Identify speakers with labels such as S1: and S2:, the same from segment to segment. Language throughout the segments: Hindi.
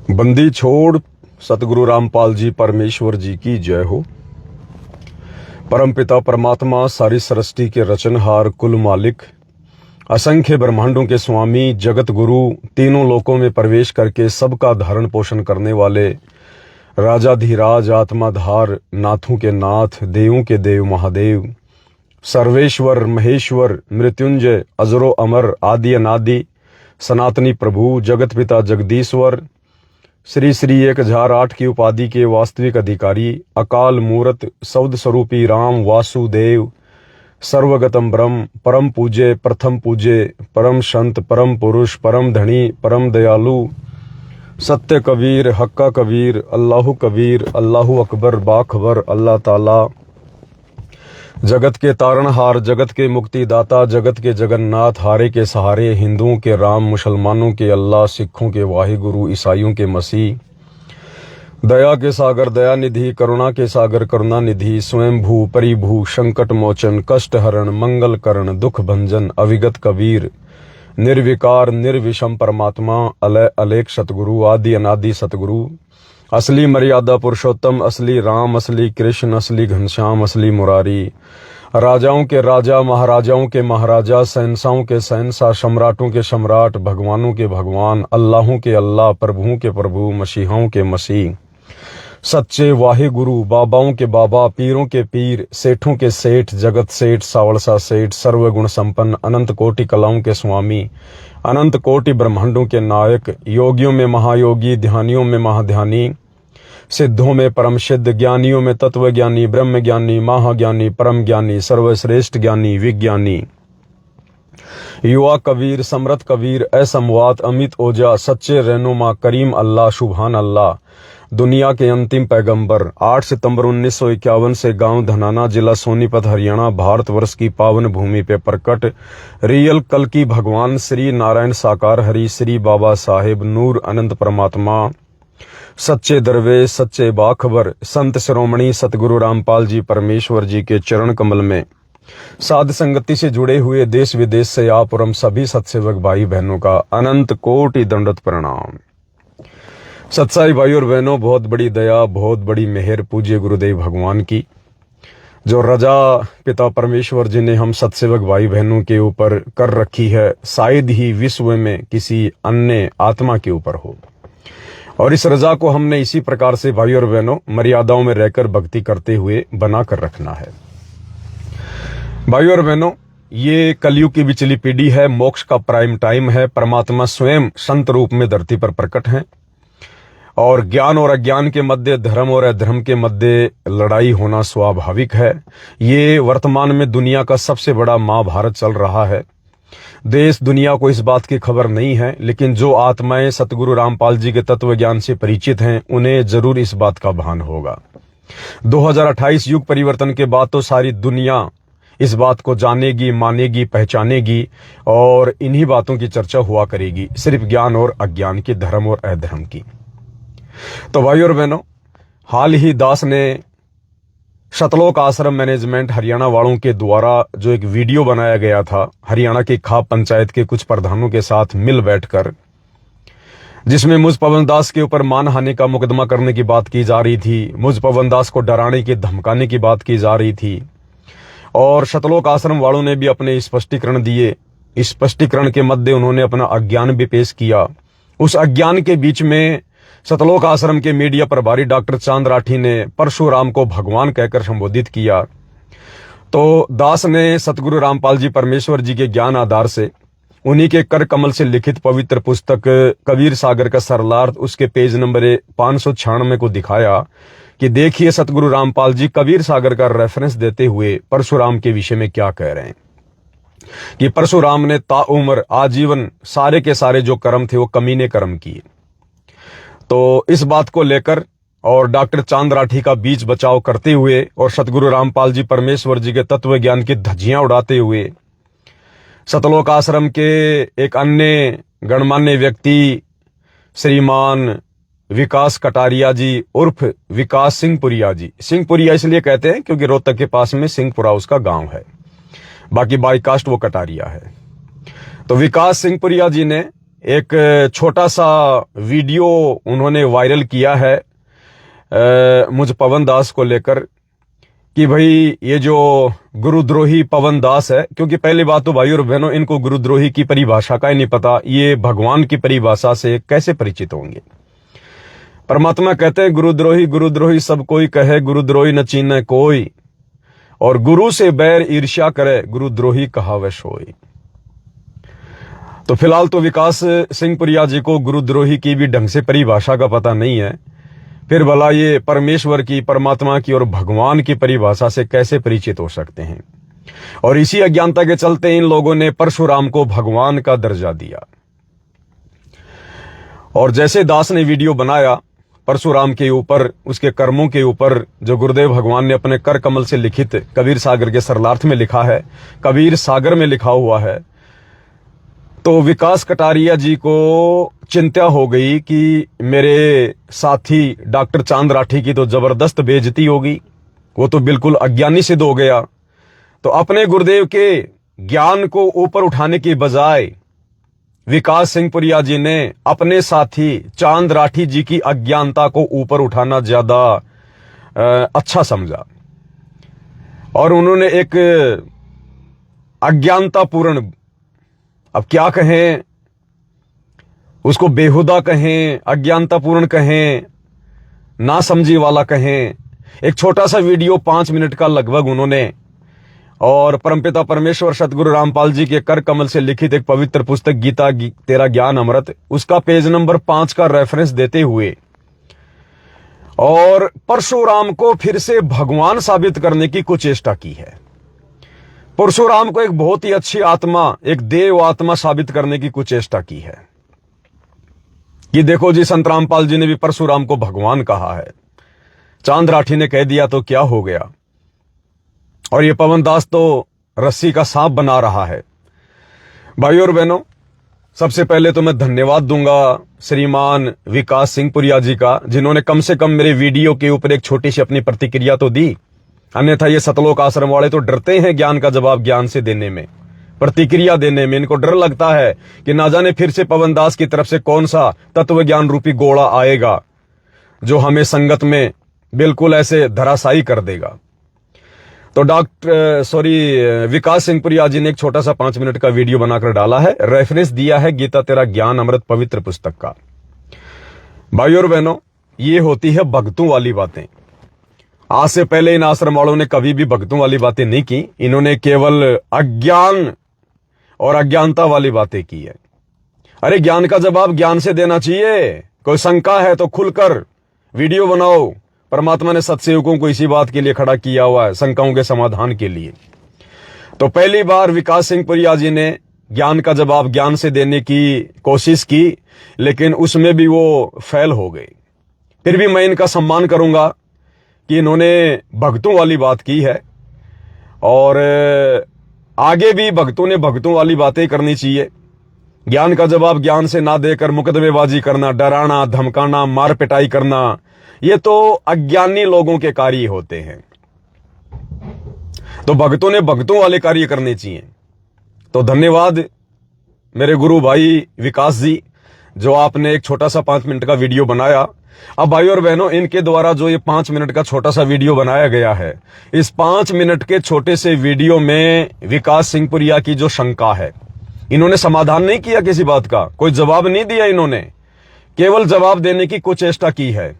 S1: बंदी छोड़ सतगुरु रामपाल जी परमेश्वर जी की जय हो। परमपिता परमात्मा सारी सृष्टि के रचनहार कुल मालिक असंख्य ब्रह्मांडों के स्वामी जगत गुरु तीनों लोकों में प्रवेश करके सबका धारण पोषण करने वाले राजाधिराज आत्माधार नाथों के नाथ देवों के देव महादेव सर्वेश्वर महेश्वर मृत्युंजय अजरो अमर आदि अनादि सनातनी प्रभु जगत पिता जगदीश्वर श्री श्री 1008 की उपाधि के वास्तविक अधिकारी अकाल मूरत सौद स्वरूपी राम वासुदेव सर्वगतम ब्रह्म परम पूज्य प्रथम पूज्य परम संत परम पुरुष परम धनी परम दयालु सत्य कबीर हक्का कबीर अल्लाहु अकबर बाखबर अल्लाह ताला जगत के तारणहार जगत के मुक्तिदाता जगत के जगन्नाथ हारे के सहारे हिंदुओं के राम मुसलमानों के अल्लाह सिखों के वाहिगुरु ईसाइयों के मसीह दया के सागर दया निधि करुणा के सागर करुणा निधि स्वयं भू परिभू संकट मोचन कष्ट हरण मंगल करण दुख भंजन अविगत कबीर निर्विकार निर्विषम परमात्मा अलय अलेख सतगुरु आदि अनादि सतगुरु असली मर्यादा पुरुषोत्तम असली राम असली कृष्ण असली घनश्याम असली मुरारी राजाओं के राजा महाराजाओं के महाराजा शहंशाहों के शहंशाह सम्राटों के सम्राट भगवानों के भगवान अल्लाहों के अल्लाह प्रभुओं के प्रभु मसीहाओं के मसीह सच्चे वाहे गुरु बाबाओं के बाबा पीरों के पीर सेठों के सेठ जगत सेठ सावड़सा सेठ सर्वगुण संपन्न अनंत कोटि कलाओं के स्वामी अनंत कोटि ब्रह्मांडों के नायक योगियों में महायोगी ध्यानियों में महाध्यानी सिद्धों में परम सिद्ध ज्ञानियों में तत्व ज्ञानी ब्रह्म ज्ञानी महाज्ञानी परम ज्ञानी सर्वश्रेष्ठ ज्ञानी विज्ञानी युवा कबीर समृत कबीर असमवात अमित ओजा सच्चे रहनुमा करीम अल्लाह शुभान अल्लाह दुनिया के अंतिम पैगंबर 8 सितंबर 1951 से गांव धनाना जिला सोनीपत हरियाणा भारतवर्ष की पावन भूमि पे प्रकट रियल कल की भगवान श्री नारायण साकार हरि श्री बाबा साहेब नूर अनंत परमात्मा सच्चे दरवेश सच्चे बाखबर संत शिरोमणि सतगुरु रामपाल जी परमेश्वर जी के चरण कमल में साध संगति से जुड़े हुए देश विदेश से आप और हम सभी सत्सेवक भाई बहनों का अनंत कोटि दंडवत प्रणाम। सत्साई भाई और बहनों, बहुत बड़ी दया बहुत बड़ी मेहर पूज्य गुरुदेव भगवान की जो रजा पिता परमेश्वर जी ने हम सत्सेवक भाई बहनों के ऊपर कर रखी है, शायद ही विश्व में किसी अन्य आत्मा के ऊपर हो। और इस रजा को हमने इसी प्रकार से भाई और बहनों मर्यादाओं में रहकर भक्ति करते हुए बना कर रखना है। भाई और बहनों, ये कलयुग की बिचली पीढ़ी है, मोक्ष का प्राइम टाइम है। परमात्मा स्वयं संत रूप में धरती पर प्रकट हैं और ज्ञान और अज्ञान के मध्य धर्म और अधर्म के मध्य लड़ाई होना स्वाभाविक है। ये वर्तमान में दुनिया का सबसे बड़ा महाभारत चल रहा है। देश दुनिया को इस बात की खबर नहीं है, लेकिन जो आत्माएं सतगुरु रामपाल जी के तत्व ज्ञान से परिचित हैं उन्हें जरूर इस बात का भान होगा। 2028 युग परिवर्तन के बाद तो सारी दुनिया इस बात को जानेगी मानेगी पहचानेगी और इन्हीं बातों की चर्चा हुआ करेगी, सिर्फ ज्ञान और अज्ञान की, धर्म और अधर्म की। तो भाई और बहनों, हाल ही दास ने शतलोक आश्रम मैनेजमेंट हरियाणा वालों के द्वारा जो एक वीडियो बनाया गया था हरियाणा की खाप पंचायत के कुछ प्रधानों के साथ मिल बैठकर, जिसमें मुझ पवन दास के ऊपर मानहानि का मुकदमा करने की बात की जा रही थी, मुझ पवन दास को डराने की धमकाने की बात की जा रही थी और शतलोक आश्रम वालों ने भी अपने स्पष्टीकरण दिए। इस स्पष्टीकरण के मध्य उन्होंने अपना अज्ञान भी पेश किया। उस अज्ञान के बीच में सतलोक आश्रम के मीडिया प्रभारी डॉक्टर चांद राठी ने परशुराम को भगवान कहकर संबोधित किया। तो दास ने सतगुरु रामपाल जी परमेश्वर जी के ज्ञान आधार से उन्हीं के कर कमल से लिखित पवित्र पुस्तक कबीर सागर का सरलार्थ उसके पेज नंबर 596 को दिखाया कि देखिए सतगुरु रामपाल जी कबीर सागर का रेफरेंस देते हुए परशुराम के विषय में क्या कह रहे हैं कि परशुराम ने ताउम्र आजीवन सारे के सारे जो कर्म थे वो कमीने कर्म किए। तो इस बात को लेकर और डॉक्टर चांद राठी का बीच बचाव करते हुए और सतगुरु रामपाल जी परमेश्वर जी के तत्व ज्ञान की धज्जियां उड़ाते हुए सतलोक आश्रम के एक अन्य गणमान्य व्यक्ति श्रीमान विकास कटारिया जी उर्फ विकास सिंहपुरिया जी, सिंहपुरिया इसलिए कहते हैं क्योंकि रोहतक के पास में सिंहपुरा उसका गांव है, बाकी बाई कास्ट वो कटारिया है। तो विकास सिंहपुरिया जी ने एक छोटा सा वीडियो उन्होंने वायरल किया है मुझ पवन दास को लेकर कि भाई ये जो गुरुद्रोही पवन दास है, क्योंकि पहली बात तो भाई और बहनों, इनको गुरुद्रोही की परिभाषा का ही नहीं पता, ये भगवान की परिभाषा से कैसे परिचित होंगे। परमात्मा कहते हैं गुरुद्रोही गुरुद्रोही सब कोई कहे, गुरुद्रोही न चीने कोई, और गुरु से बैर ईर्ष्या करे, गुरुद्रोही कहावे सोई। तो फिलहाल तो विकास सिंह पुरिया जी को गुरुद्रोही की भी ढंग से परिभाषा का पता नहीं है, फिर भला ये परमेश्वर की, परमात्मा की और भगवान की परिभाषा से कैसे परिचित हो सकते हैं। और इसी अज्ञानता के चलते इन लोगों ने परशुराम को भगवान का दर्जा दिया। और जैसे दास ने वीडियो बनाया परशुराम के ऊपर, उसके कर्मों के ऊपर, जो गुरुदेव भगवान ने अपने कर कमल से लिखित कबीर सागर के सरलार्थ में लिखा है, कबीर सागर में लिखा हुआ है, तो विकास कटारिया जी को चिंता हो गई कि मेरे साथी डॉक्टर चांद राठी की तो जबरदस्त बेइज्जती होगी, वो तो बिल्कुल अज्ञानी सिद्ध हो गया। तो अपने गुरुदेव के ज्ञान को ऊपर उठाने की बजाय विकास सिंह पुरिया जी ने अपने साथी चांद राठी जी की अज्ञानता को ऊपर उठाना ज्यादा अच्छा समझा, और उन्होंने एक अज्ञानतापूर्ण, अब क्या कहें उसको, बेहुदा कहें, अज्ञानतापूर्ण कहें, ना समझी वाला कहें, एक छोटा सा वीडियो 5 मिनट का लगभग उन्होंने, और परमपिता परमेश्वर सतगुरु रामपाल जी के कर कमल से लिखित एक पवित्र पुस्तक गीता तेरा ज्ञान अमृत, उसका पेज नंबर 5 का रेफरेंस देते हुए और परशुराम को फिर से भगवान साबित करने की कुचेष्टा की है। परशुराम को एक बहुत ही अच्छी आत्मा, एक देव आत्मा साबित करने की कुचेष्टा की है कि देखो जी, संत रामपाल जी ने भी परशुराम को भगवान कहा है, चांद राठी ने कह दिया तो क्या हो गया, और ये पवन दास तो रस्सी का सांप बना रहा है। भाइयों और बहनों, सबसे पहले तो मैं धन्यवाद दूंगा श्रीमान विकास सिंह पुरिया जी का, जिन्होंने कम से कम मेरे वीडियो के ऊपर एक छोटी सी अपनी प्रतिक्रिया तो दी। अन्यथा ये सतलोक आश्रम वाले तो डरते हैं ज्ञान का जवाब ज्ञान से देने में, प्रतिक्रिया देने में। इनको डर लगता है कि ना जाने फिर से पवन दास की तरफ से कौन सा तत्व ज्ञान रूपी गोला आएगा जो हमें संगत में बिल्कुल ऐसे धराशायी कर देगा। तो विकास सिंह पुरिया जी ने एक छोटा सा 5 मिनट का वीडियो बनाकर डाला है, रेफरेंस दिया है गीता तेरा ज्ञान अमृत पवित्र पुस्तक का। भाइयों और बहनों, ये होती है भक्तों वाली बातें। आज से पहले इन आश्रम वालों ने कभी भी भक्तों वाली बातें नहीं की, इन्होंने केवल अज्ञान और अज्ञानता वाली बातें की है। अरे ज्ञान का जवाब ज्ञान से देना चाहिए, कोई शंका है तो खुलकर वीडियो बनाओ। परमात्मा ने सत्सेवकों को इसी बात के लिए खड़ा किया हुआ है, शंकाओं के समाधान के लिए। तो पहली बार विकास सिंह पुरिया जी ने ज्ञान का जवाब ज्ञान से देने की कोशिश की, लेकिन उसमें भी वो फेल हो गए। फिर भी मैं इनका सम्मान करूंगा कि इन्होंने भक्तों वाली बात की है, और आगे भी भक्तों ने भक्तों वाली बातें करनी चाहिए। ज्ञान का जवाब ज्ञान से ना देकर मुकदमेबाजी करना, डराना, धमकाना, मार पिटाई करना, ये तो अज्ञानी लोगों के कार्य होते हैं। तो भक्तों ने भक्तों वाले कार्य करने चाहिए। तो धन्यवाद मेरे गुरु भाई विकास जी, जो आपने एक छोटा सा 5 मिनट का वीडियो बनाया। अब भाई और बहनों, इनके द्वारा जो ये 5 मिनट का छोटा सा वीडियो बनाया गया है, इस 5 मिनट के छोटे से वीडियो में विकास सिंह पुरिया की जो शंका है, इन्होंने समाधान नहीं किया किसी बात का, कोई जवाब नहीं दिया इन्होंने, केवल जवाब देने की कुचेष्टा की है,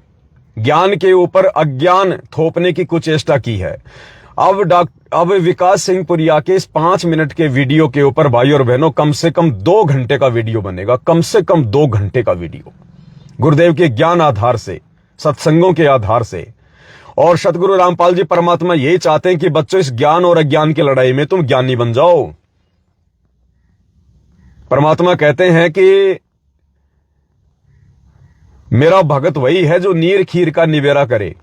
S1: ज्ञान के ऊपर अज्ञान थोपने की कुचेष्टा की है। अब विकास सिंह पुरिया के इस 5 मिनट के वीडियो के ऊपर भाई और बहनों कम से कम 2 घंटे का वीडियो बनेगा, कम से कम 2 घंटे का वीडियो, गुरुदेव के ज्ञान आधार से, सत्संगों के आधार से। और सतगुरु रामपाल जी परमात्मा यही चाहते हैं कि बच्चों, इस ज्ञान और अज्ञान की लड़ाई में तुम ज्ञानी बन जाओ। परमात्मा कहते हैं कि मेरा भगत वही है जो नीर खीर का निवेरा करे,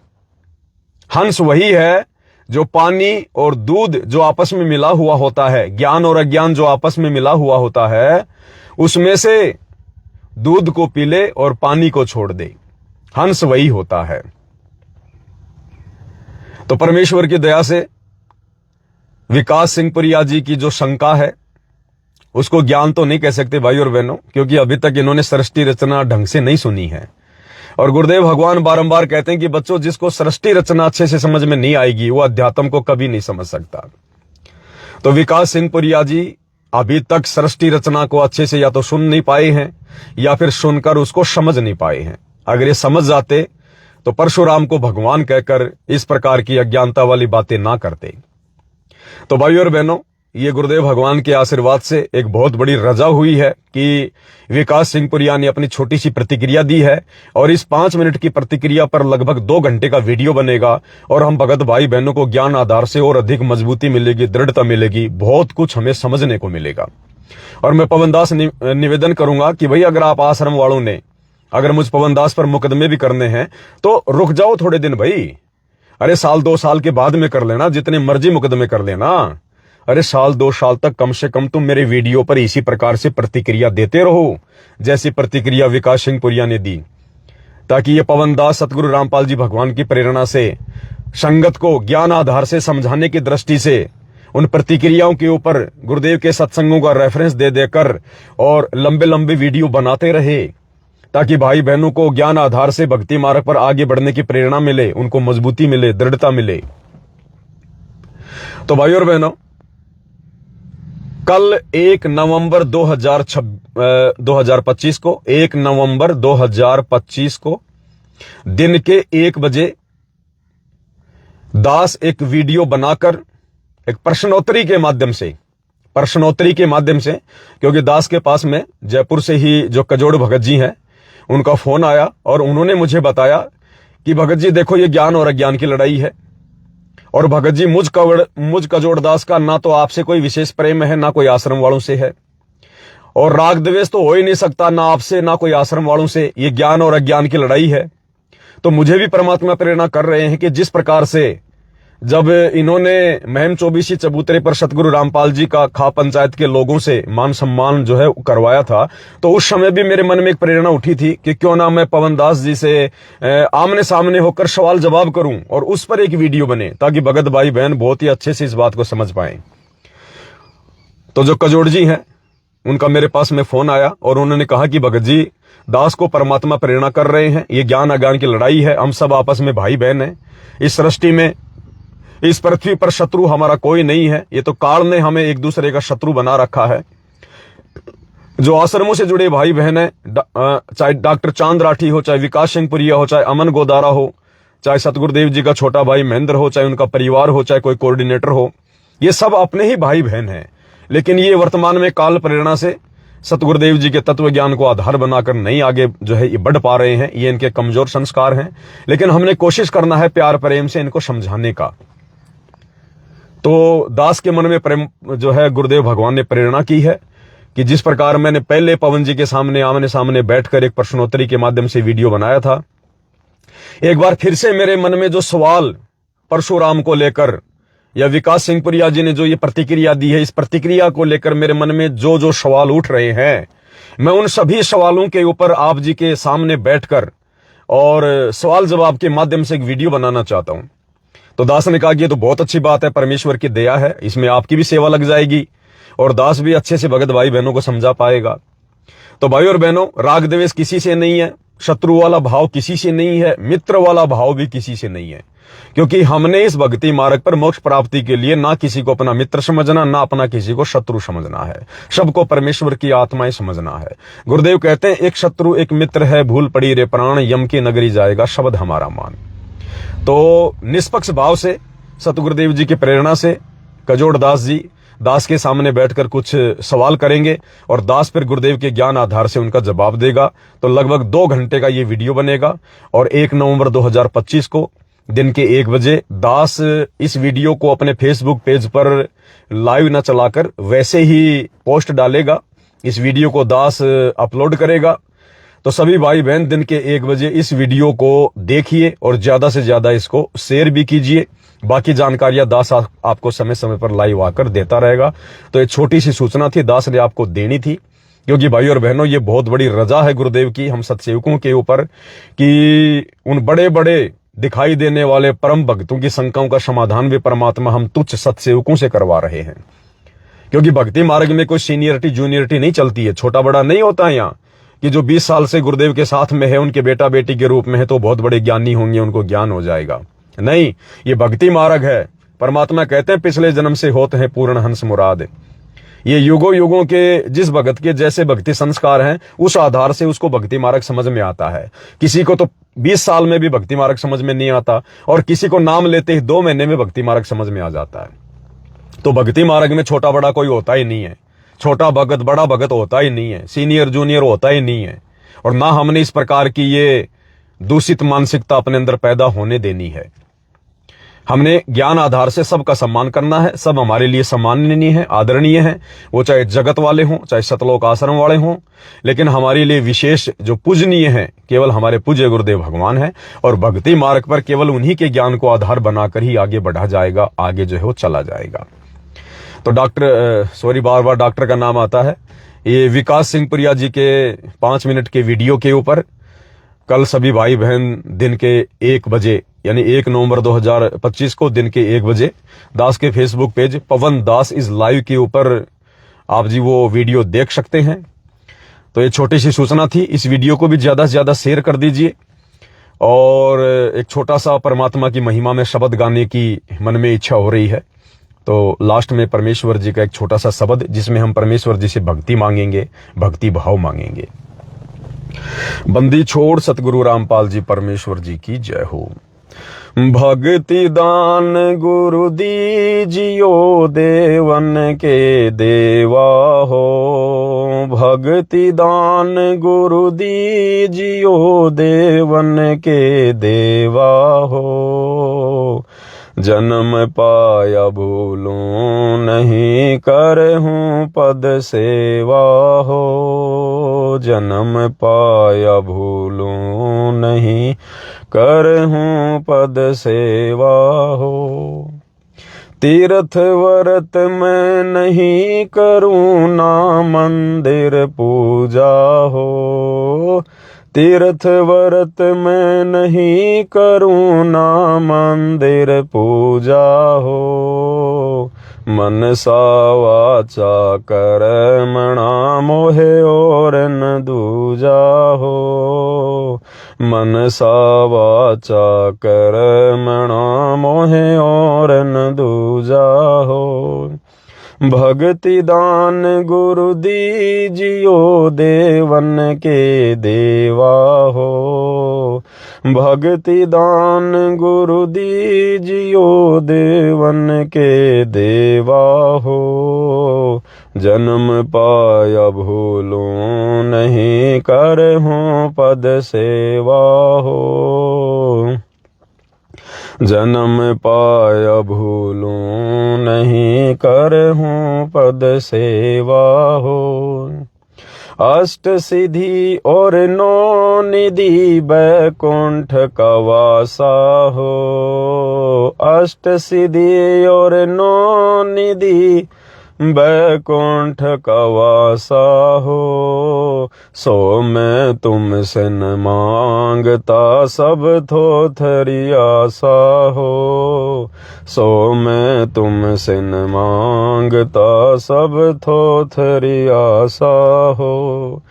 S1: हंस वही है जो पानी और दूध जो आपस में मिला हुआ होता है, ज्ञान और अज्ञान जो आपस में मिला हुआ होता है, उसमें से दूध को पी ले और पानी को छोड़ दे, हंस वही होता है। तो परमेश्वर की दया से विकास सिंह पुरिया जी की जो शंका है उसको ज्ञान तो नहीं कह सकते भाई और बहनों, क्योंकि अभी तक इन्होंने सृष्टि रचना ढंग से नहीं सुनी है। और गुरुदेव भगवान बारंबार कहते हैं कि बच्चों, जिसको सृष्टि रचना अच्छे से समझ में नहीं आएगी वो अध्यात्म को कभी नहीं समझ सकता। तो विकास सिंह पुरिया जी अभी तक सृष्टि रचना को अच्छे से या तो सुन नहीं पाए हैं या फिर सुनकर उसको समझ नहीं पाए हैं। अगर ये समझ जाते तो परशुराम को भगवान कहकर इस प्रकार की अज्ञानता वाली बातें ना करते। तो भाई और बहनों, ये गुरुदेव भगवान के आशीर्वाद से एक बहुत बड़ी रजा हुई है कि विकास सिंह पुरिया ने अपनी छोटी सी प्रतिक्रिया दी है, और इस 5 मिनट की प्रतिक्रिया पर लगभग 2 घंटे का वीडियो बनेगा, और हम भगत भाई बहनों को ज्ञान आधार से और अधिक मजबूती मिलेगी, दृढ़ता मिलेगी, बहुत कुछ हमें समझने को मिलेगा। और मैं पवनदास निवेदन करूंगा कि भाई, अगर आप आश्रम वालों ने अगर मुझ पवनदास पर मुकदमे भी करने हैं तो रुक जाओ थोड़े दिन भाई। अरे 1-2 साल के बाद में कर लेना, जितने मर्जी मुकदमे कर लेना। अरे 1-2 साल तक कम से कम तुम मेरे वीडियो पर इसी प्रकार से प्रतिक्रिया देते रहो, जैसी प्रतिक्रिया विकास सिंह पुरिया ने दी, ताकि ये पवनदास सतगुरु रामपाल जी भगवान की प्रेरणा से संगत को ज्ञान आधार से समझाने की दृष्टि से उन प्रतिक्रियाओं के ऊपर गुरुदेव के सत्संगों का रेफरेंस दे देकर और लंबे लंबे वीडियो बनाते रहे, ताकि भाई बहनों को ज्ञान आधार से भक्ति मार्ग पर आगे बढ़ने की प्रेरणा मिले, उनको मजबूती मिले, दृढ़ता मिले। तो भाई और बहनों, कल 1 नवंबर 2025 को 1 नवंबर 2025 को दिन के 1 बजे दास एक वीडियो बनाकर एक प्रश्नोत्तरी के माध्यम से, क्योंकि दास के पास में जयपुर से ही जो कजोड़ भगत जी हैं उनका फोन आया और उन्होंने मुझे बताया कि भगत जी देखो, ये ज्ञान और अज्ञान की लड़ाई है, और भगत जी मुझ कजोड़ दास का ना तो आपसे कोई विशेष प्रेम है, ना कोई आश्रम वालों से है, और राग द्वेष तो हो ही नहीं सकता ना आपसे ना कोई आश्रम वालों से। ये ज्ञान और अज्ञान की लड़ाई है। तो मुझे भी परमात्मा प्रेरणा कर रहे हैं कि जिस प्रकार से जब इन्होंने महम 24 चबूतरे पर सतगुरु रामपाल जी का खा पंचायत के लोगों से मान सम्मान जो है करवाया था, तो उस समय भी मेरे मन में एक प्रेरणा उठी थी कि क्यों ना मैं पवनदास जी से आमने सामने होकर सवाल जवाब करूं और उस पर एक वीडियो बने, ताकि भगत भाई बहन बहुत ही अच्छे से इस बात को समझ पाएं। तो जो कजोड़ जी हैं उनका मेरे पास में फोन आया और उन्होंने कहा कि भगत जी, दास को परमात्मा प्रेरणा कर रहे हैं, ये ज्ञान अज्ञान की लड़ाई है, हम सब आपस में भाई बहन हैं, इस सृष्टि में इस पृथ्वी पर शत्रु हमारा कोई नहीं है, ये तो काल ने हमें एक दूसरे का शत्रु बना रखा है। जो आश्रमों से जुड़े भाई बहन हैं, चाहे डॉक्टर चांद राठी हो, चाहे विकास सिंह पुरिया हो, चाहे अमन गोदारा हो, चाहे सतगुरुदेव जी का छोटा भाई महेंद्र हो, चाहे उनका परिवार हो, चाहे कोई कोऑर्डिनेटर हो, ये सब अपने ही भाई बहन हैं। लेकिन ये वर्तमान में काल प्रेरणा से सतगुरुदेव जी के तत्व ज्ञान को आधार बनाकर नहीं आगे जो है ये बढ़ पा रहे हैं। ये इनके कमजोर संस्कार हैं, लेकिन हमने कोशिश करना है प्यार प्रेम से इनको समझाने का। तो दास के मन में प्रेम जो है गुरुदेव भगवान ने प्रेरणा की है कि जिस प्रकार मैंने पहले पवन जी के सामने आमने सामने बैठकर एक प्रश्नोत्तरी के माध्यम से वीडियो बनाया था, एक बार फिर से मेरे मन में जो सवाल परशुराम को लेकर या विकास सिंह पुरिया जी ने जो ये प्रतिक्रिया दी है, इस प्रतिक्रिया को लेकर मेरे मन में जो जो सवाल उठ रहे हैं, मैं उन सभी सवालों के ऊपर आप जी के सामने बैठकर और सवाल जवाब के माध्यम से एक वीडियो बनाना चाहता हूं। तो दास ने कहा कि ये तो बहुत अच्छी बात है, परमेश्वर की दया है, इसमें आपकी भी सेवा लग जाएगी और दास भी अच्छे से भगत भाई बहनों को समझा पाएगा। तो भाई और बहनों, राग द्वेष किसी से नहीं है, शत्रु वाला भाव किसी से नहीं है, मित्र वाला भाव भी किसी से नहीं है, क्योंकि हमने इस भक्ति मार्ग पर मोक्ष प्राप्ति के लिए ना किसी को अपना मित्र समझना, ना अपना किसी को शत्रु समझना है, सबको परमेश्वर की आत्माएं समझना है। गुरुदेव कहते हैं, एक शत्रु एक मित्र है, भूल पड़ी रे प्राण, यम की नगरी जाएगा शब्द हमारा मान। तो निष्पक्ष भाव से सतगुरुदेव जी की प्रेरणा से कजोड़ दास जी दास के सामने बैठकर कुछ सवाल करेंगे और दास फिर गुरुदेव के ज्ञान आधार से उनका जवाब देगा। तो लगभग 2 घंटे का ये वीडियो बनेगा और 1 नवंबर 2025 को दिन के 1 बजे दास इस वीडियो को अपने फेसबुक पेज पर लाइव न चलाकर वैसे ही पोस्ट डालेगा। इस वीडियो को दास अपलोड करेगा। तो सभी भाई बहन दिन के 1 बजे इस वीडियो को देखिए और ज्यादा से ज्यादा इसको शेयर भी कीजिए। बाकी जानकारियां दास आपको समय समय पर लाइव आकर देता रहेगा। तो एक छोटी सी सूचना थी, दास ने आपको देनी थी, क्योंकि भाई और बहनों ये बहुत बड़ी रजा है गुरुदेव की हम सत्सेवकों के ऊपर कि उन बड़े बड़े दिखाई देने वाले परम भक्तों की शंकाओं का समाधान भी परमात्मा हम तुच्छ सत्सेवकों से करवा रहे हैं। क्योंकि भक्ति मार्ग में कोई सीनियरिटी जूनियरिटी नहीं चलती है, छोटा बड़ा नहीं होता यहाँ कि जो 20 साल से गुरुदेव के साथ में है, उनके बेटा बेटी के रूप में है तो बहुत बड़े ज्ञानी होंगे, उनको ज्ञान हो जाएगा। नहीं, ये भक्ति मार्ग है। परमात्मा कहते हैं पिछले जन्म से होते हैं पूर्ण हंस मुराद। ये युगों युगों के जिस भगत के जैसे भक्ति संस्कार हैं, उस आधार से उसको भक्ति मार्ग समझ में आता है। किसी को तो 20 साल में भी भक्ति मार्ग समझ में नहीं आता, और किसी को नाम लेते ही 2 महीने में भक्ति मार्ग समझ में आ जाता है। तो भक्ति मार्ग में छोटा बड़ा कोई होता ही नहीं है, छोटा भगत बड़ा भगत होता ही नहीं है, सीनियर जूनियर होता ही नहीं है। और ना हमने इस प्रकार की ये दूषित मानसिकता अपने अंदर पैदा होने देनी है। हमने ज्ञान आधार से सबका सम्मान करना है। सब हमारे लिए सम्माननीय है, आदरणीय है, वो चाहे जगत वाले हों, चाहे सतलोक आश्रम वाले हों। लेकिन हमारे लिए विशेष जो पूजनीय है केवल हमारे पूज्य गुरुदेव भगवान है। और भक्ति मार्ग पर केवल उन्हीं के ज्ञान को आधार बनाकर ही आगे बढ़ा जाएगा, आगे जो है वो चला जाएगा। तो बार बार डॉक्टर का नाम आता है। ये विकास सिंह पुरिया जी के 5 मिनट के वीडियो के ऊपर कल सभी भाई बहन दिन के 1 बजे यानी 1 नवंबर 2025 को दिन के 1 बजे दास के Facebook page Pawan Das is live के ऊपर आप जी वो वीडियो देख सकते हैं। तो ये छोटी सी सूचना थी। इस वीडियो को भी ज्यादा से ज्यादा शेयर कर दीजिए। और एक छोटा सा परमात्मा की महिमा में शब्द गाने की मन में इच्छा हो रही है। तो लास्ट में परमेश्वर जी का एक छोटा सा शब्द, जिसमें हम परमेश्वर जी से भक्ति मांगेंगे, भक्ति भाव मांगेंगे। बंदी छोड़ सतगुरु रामपाल जी परमेश्वर जी की जय हो। भक्ति दान गुरु दीजियो देवन के देवा हो। भक्ति दान गुरु दीजियो देवन के देवा हो। जन्म पाया भूलूं नहीं करहूं पद सेवा हो। जन्म पाया भूलूं नहीं करहूं पद सेवा हो। तीर्थ व्रत मैं नहीं करूं ना मंदिर पूजा हो। तीर्थ व्रत मैं नहीं करूं ना मंदिर पूजा हो। मनसा वाचा कर्मणा मोहे और न दूजा हो। मनसा वाचा कर्मणा मोहे और न दूजा हो। भक्ति दान गुरु दीजियो देवन के देवा हो। भक्ति दान गुरु दीजियो देवन के देवा हो। जन्म पाया भूलूं नहीं करहूं पद सेवा हो। जन्म पाया भूलूं नहीं करहूं पद सेवा हो। अष्ट सिद्धि और 9 निधि बैकुंठ का वासा हो। अष्ट सिद्धि और 9 निधि बैकुंठ का वासा हो। सो मैं तुमसे न मांगता सब थोथरी आशा हो। सो मैं तुमसे न मांगता सब थोथरी आशा हो।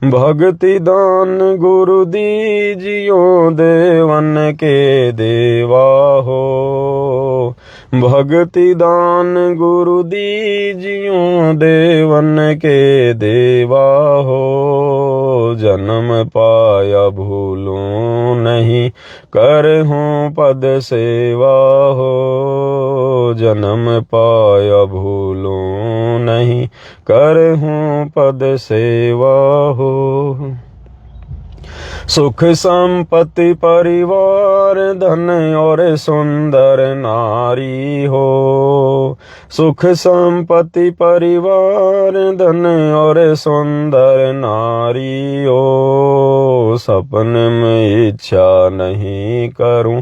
S1: भक्ति दान गुरु दीजियो देवन के देवा हो। भक्ति दान गुरु दीजियो देवन के देवा हो। जन्म पाया भूलूं नहीं करहूं पद सेवा हो। जन्म पाया भूलूं नहीं करहूं पद सेवा हो। सुख संपत्ति परिवार धन और सुंदर नारी हो। सुख संपत्ति परिवार धन और सुंदर नारी हो। सपन में इच्छा नहीं करूं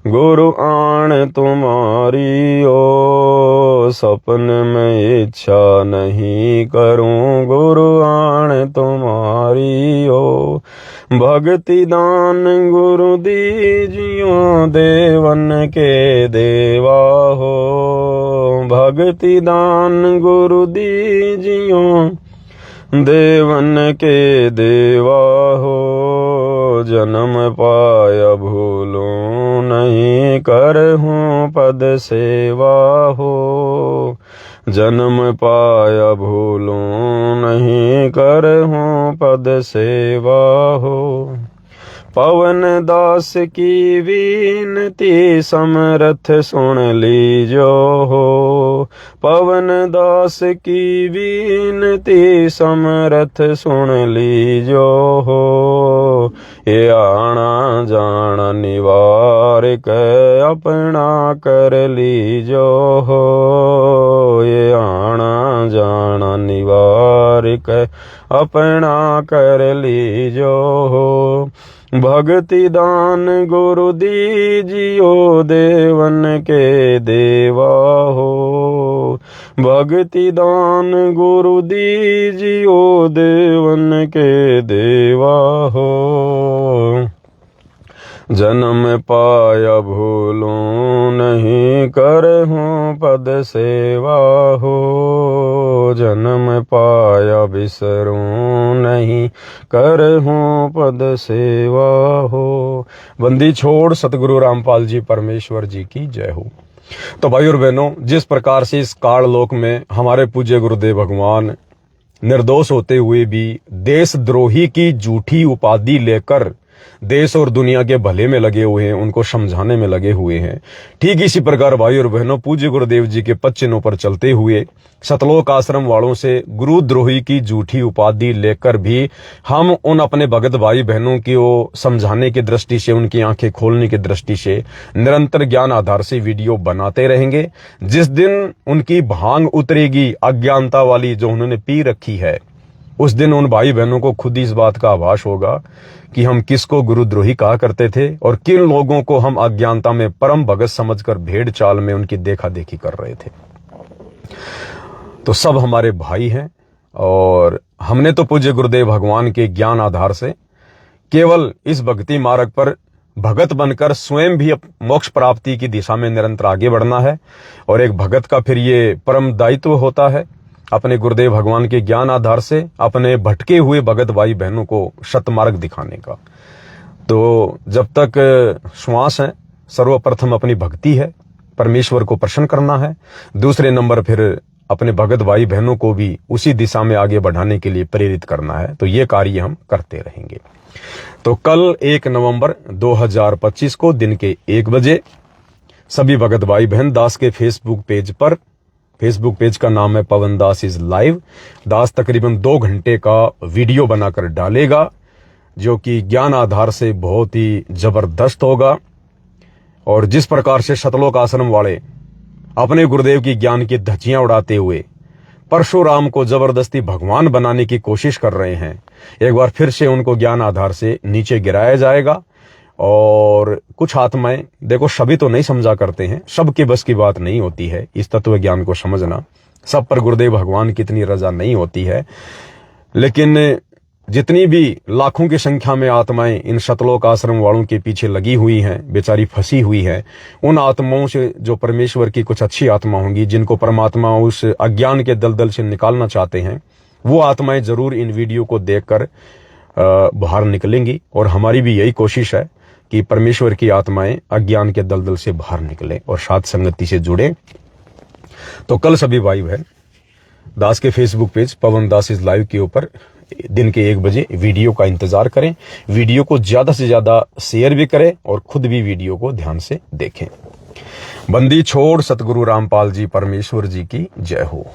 S1: गुरु आण तुम्हारी ओ, सपन में इच्छा नहीं करूं गुरु आण तुम्हारी ओ। भक्ति दान गुरु दीजियो देवन के देवा हो, भक्ति दान गुरु दीजियो देवन के देवा हो। जन्म पाया भूलूं नहीं करहूं पद सेवा हो, जन्म पाया भूलूं नहीं करहूं पद सेवा हो। पवन दास की विनती समरथ सुन लीजो हो, पवन दास की विनती समरथ सुन लीजो हो। ये आना जाना निवार के अपना कर लीजो हो, ये आना जाना निवार के अपना कर लीजो हो। भक्ति दान गुरु दीजियो देवन के देवा हो, भक्ति दान गुरु दीजियो देवन के देवा हो। जन्म पाया भूलूं नहीं करहूं पद सेवा हो, जन्म पाया बिसरूं नहीं करहूं पद सेवा हो। बंदी छोड़ सतगुरु रामपाल जी परमेश्वर जी की जय हो। तो भाई और बहनों, जिस प्रकार से इस काललोक में हमारे पूज्य गुरुदेव भगवान निर्दोष होते हुए भी देशद्रोही की झूठी उपाधि लेकर देश और दुनिया के भले में लगे हुए हैं, उनको समझाने में लगे हुए हैं, ठीक इसी प्रकार भाई और बहनों पूज्य गुरुदेव जी के पद चिन्हों पर चलते हुए सतलोक आश्रम वालों से गुरुद्रोही की झूठी उपाधि लेकर भी हम उन अपने भगत भाई बहनों की वो समझाने की दृष्टि से, उनकी आंखें खोलने की दृष्टि से निरंतर ज्ञान आधार से वीडियो बनाते रहेंगे। जिस दिन उनकी भांग उतरेगी अज्ञानता वाली जो उन्होंने पी रखी है, उस दिन उन भाई बहनों को खुद ही इस बात का आभास होगा कि हम किसको गुरुद्रोही कहा करते थे और किन लोगों को हम अज्ञानता में परम भगत समझकर भेड़ चाल में उनकी देखा देखी कर रहे थे। तो सब हमारे भाई हैं और हमने तो पूज्य गुरुदेव भगवान के ज्ञान आधार से केवल इस भक्ति मार्ग पर भगत बनकर स्वयं भी मोक्ष प्राप्ति की दिशा में निरंतर आगे बढ़ना है। और एक भगत का फिर ये परम दायित्व होता है अपने गुरुदेव भगवान के ज्ञान आधार से अपने भटके हुए भगत भाई बहनों को सतमार्ग दिखाने का। तो जब तक श्वास है, सर्वप्रथम अपनी भक्ति है, परमेश्वर को प्रसन्न करना है। दूसरे नंबर फिर अपने भगत भाई बहनों को भी उसी दिशा में आगे बढ़ाने के लिए प्रेरित करना है। तो ये कार्य हम करते रहेंगे। तो कल 1 नवंबर 2025 को दिन के 1 बजे सभी भगत भाई बहन दास के फेसबुक पेज पर, फेसबुक पेज का नाम है पवन दास इज लाइव, दास तकरीबन 2 घंटे का वीडियो बनाकर डालेगा जो कि ज्ञान आधार से बहुत ही जबरदस्त होगा। और जिस प्रकार से सतलोक आश्रम वाले अपने गुरुदेव की ज्ञान की धज्जियां उड़ाते हुए परशुराम को जबरदस्ती भगवान बनाने की कोशिश कर रहे हैं, एक बार फिर से उनको ज्ञान आधार से नीचे गिराया जाएगा। और कुछ आत्माएं, देखो सभी तो नहीं समझा करते हैं, सबके बस की बात नहीं होती है इस तत्व ज्ञान को समझना, सब पर गुरुदेव भगवान की इतनी रजा नहीं होती है। लेकिन जितनी भी लाखों की संख्या में आत्माएं इन सतलोक आश्रम वालों के पीछे लगी हुई हैं, बेचारी फंसी हुई है, उन आत्माओं से जो परमेश्वर की कुछ अच्छी आत्मा होंगी, जिनको परमात्मा उस अज्ञान के दलदल से निकालना चाहते हैं, वो आत्माएं जरूर इन वीडियो को देखकर बाहर निकलेंगी। और हमारी भी यही कोशिश है कि परमेश्वर की आत्माएं अज्ञान के दलदल से बाहर निकले और साथ संगति से जुड़े। तो कल सभी भाई बहन दास के Facebook page Pawan Das is live के ऊपर दिन के 1 बजे वीडियो का इंतजार करें। वीडियो को ज्यादा से ज्यादा शेयर भी करें और खुद भी वीडियो को ध्यान से देखें। बंदी छोड़ सतगुरु रामपाल जी परमेश्वर जी की जय हो।